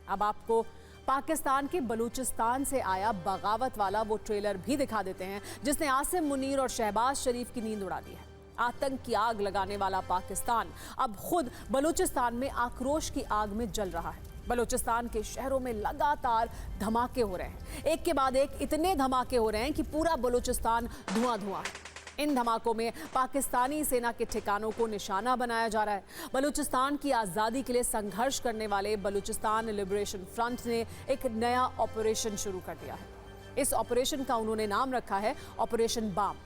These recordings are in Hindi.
अब आपको पाकिस्तान के बलूचिस्तान से आया बगावत वाला वो ट्रेलर भी दिखा देते हैं जिसने आसिम मुनीर और शहबाज शरीफ की नींद उड़ा दी है। आतंक की आग लगाने वाला पाकिस्तान अब खुद बलूचिस्तान में आक्रोश की आग में जल रहा है। बलूचिस्तान के शहरों में लगातार धमाके हो रहे हैं, एक के बाद एक इतने धमाके हो रहे हैं कि पूरा बलूचिस्तान धुआं धुआं है। इन धमाकों में पाकिस्तानी सेना के ठिकानों को निशाना बनाया जा रहा है। बलूचिस्तान की आज़ादी के लिए संघर्ष करने वाले बलूचिस्तान लिबरेशन फ्रंट ने एक नया ऑपरेशन शुरू कर दिया है। इस ऑपरेशन का उन्होंने नाम रखा है ऑपरेशन बाम।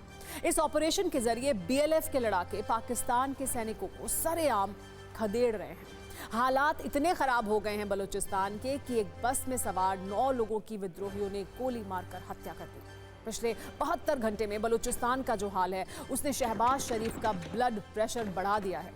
इस ऑपरेशन के जरिए बीएलएफ के लड़ाके पाकिस्तान के सैनिकों को सरेआम खदेड़ रहे हैं। हालात इतने खराब हो गए हैं बलूचिस्तान के कि एक बस में सवार 9 लोगों की विद्रोहियों ने गोली मारकर हत्या कर दी। पिछले 72 घंटे में बलूचिस्तान का जो हाल है उसने शहबाज शरीफ का ब्लड प्रेशर बढ़ा दिया है।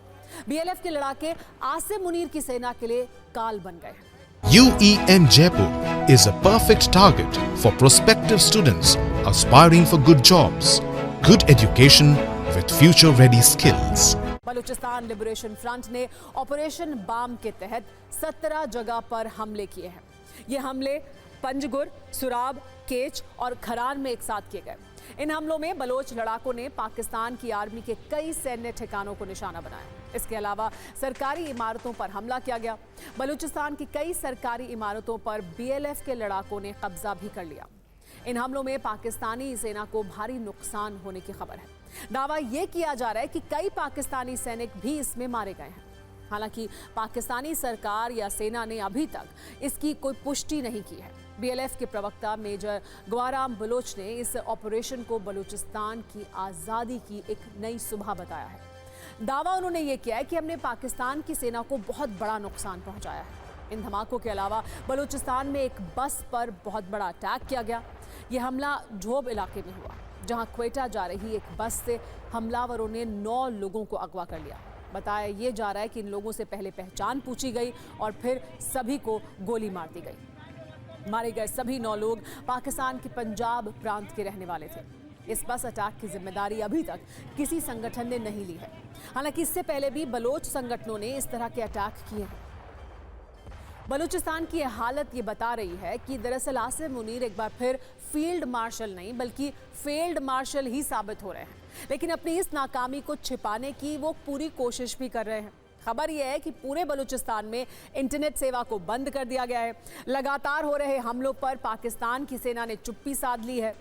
बीएलएफ के लड़ाके आसिम मुनीर की सेना के लिए काल बन गए हैं। UEM Jaipur is a perfect target for prospective students aspiring for good jobs, good education with future-ready skills. Balochistan liberation front ने ऑपरेशन बाम के तहत 17 जगह पर हमले किए हैं। ये हमले पंजगुर, सुराब, केच और खरान में एक साथ किए गए। इन हमलों में बलोच लड़ाकों ने पाकिस्तान की आर्मी के कई सैन्य ठिकानों को निशाना बनाया। इसके अलावा सरकारी इमारतों पर हमला किया गया। बलूचिस्तान की कई सरकारी इमारतों पर बीएलएफ के लड़ाकों ने कब्जा भी कर लिया। इन हमलों में पाकिस्तानी सेना को भारी नुकसान होने की खबर है। दावा यह किया जा रहा है कि कई पाकिस्तानी सैनिक भी इसमें मारे गए हैं। हालांकि पाकिस्तानी सरकार या सेना ने अभी तक इसकी कोई पुष्टि नहीं की है। बीएलएफ के प्रवक्ता मेजर ग्वाराम बलोच ने इस ऑपरेशन को बलूचिस्तान की आज़ादी की एक नई सुबह बताया है। दावा उन्होंने ये किया है कि हमने पाकिस्तान की सेना को बहुत बड़ा नुकसान पहुंचाया है। इन धमाकों के अलावा बलूचिस्तान में एक बस पर बहुत बड़ा अटैक किया गया। यह हमला झोब इलाके में हुआ, जहां क्वेटा जा रही एक बस से हमलावरों ने 9 लोगों को अगवा कर लिया। बताया ये जा रहा है कि इन लोगों से पहले पहचान पूछी गई और फिर सभी को गोली मार दी गई। मारे गए सभी 9 लोग पाकिस्तान के पंजाब प्रांत के रहने वाले थे। इस बस अटैक की जिम्मेदारी अभी तक किसी संगठन ने नहीं ली है। हालांकि इससे पहले भी बलोच संगठनों ने इस तरह के अटैक किए हैं। बलूचिस्तान की यह हालत ये बता रही है कि दरअसल आसिम मुनीर एक बार फिर फील्ड मार्शल नहीं बल्कि फेल्ड मार्शल ही साबित हो रहे हैं। लेकिन अपनी इस नाकामी को छिपाने की वो पूरी कोशिश भी कर रहे हैं। खबर यह है कि पूरे बलूचिस्तान में इंटरनेट सेवा को बंद कर दिया गया है। लगातार हो रहे हमलों पर पाकिस्तान की सेना ने चुप्पी साध ली है।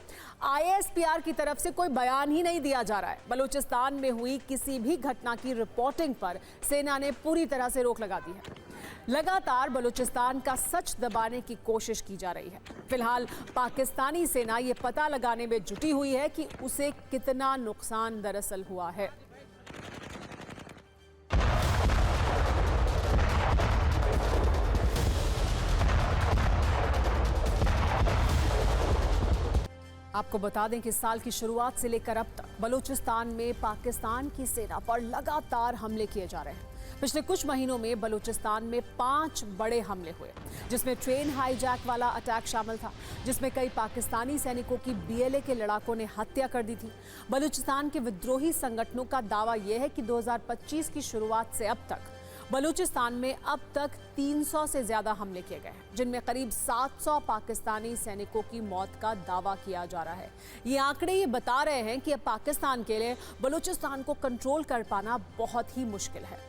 ISPR की तरफ से कोई बयान ही नहीं दिया जा रहा है। बलूचिस्तान में हुई किसी भी घटना की रिपोर्टिंग पर सेना ने पूरी तरह से रोक लगा दी है। लगातार बलूचिस्तान का सच दबाने की कोशिश की जा रही है। फिलहाल पाकिस्तानी सेना ये पता लगाने में जुटी हुई है कि उसे कितना नुकसान दरअसल हुआ है। आपको बता दें कि साल की शुरुआत से लेकर अब तक बलूचिस्तान में पाकिस्तान की सेना पर लगातार हमले किए जा रहे हैं। पिछले कुछ महीनों में बलूचिस्तान में 5 बड़े हमले हुए, जिसमें ट्रेन हाईजैक वाला अटैक शामिल था, जिसमें कई पाकिस्तानी सैनिकों की बीएलए के लड़ाकों ने हत्या कर दी थी। बलूचिस्तान के विद्रोही संगठनों का दावा यह है कि 2025 की शुरुआत से अब तक बलूचिस्तान में अब तक 300 से ज्यादा हमले किए गए हैं, जिनमें करीब 700 पाकिस्तानी सैनिकों की मौत का दावा किया जा रहा है। ये आंकड़े ये बता रहे हैं कि अब पाकिस्तान के लिए बलूचिस्तान को कंट्रोल कर पाना बहुत ही मुश्किल है।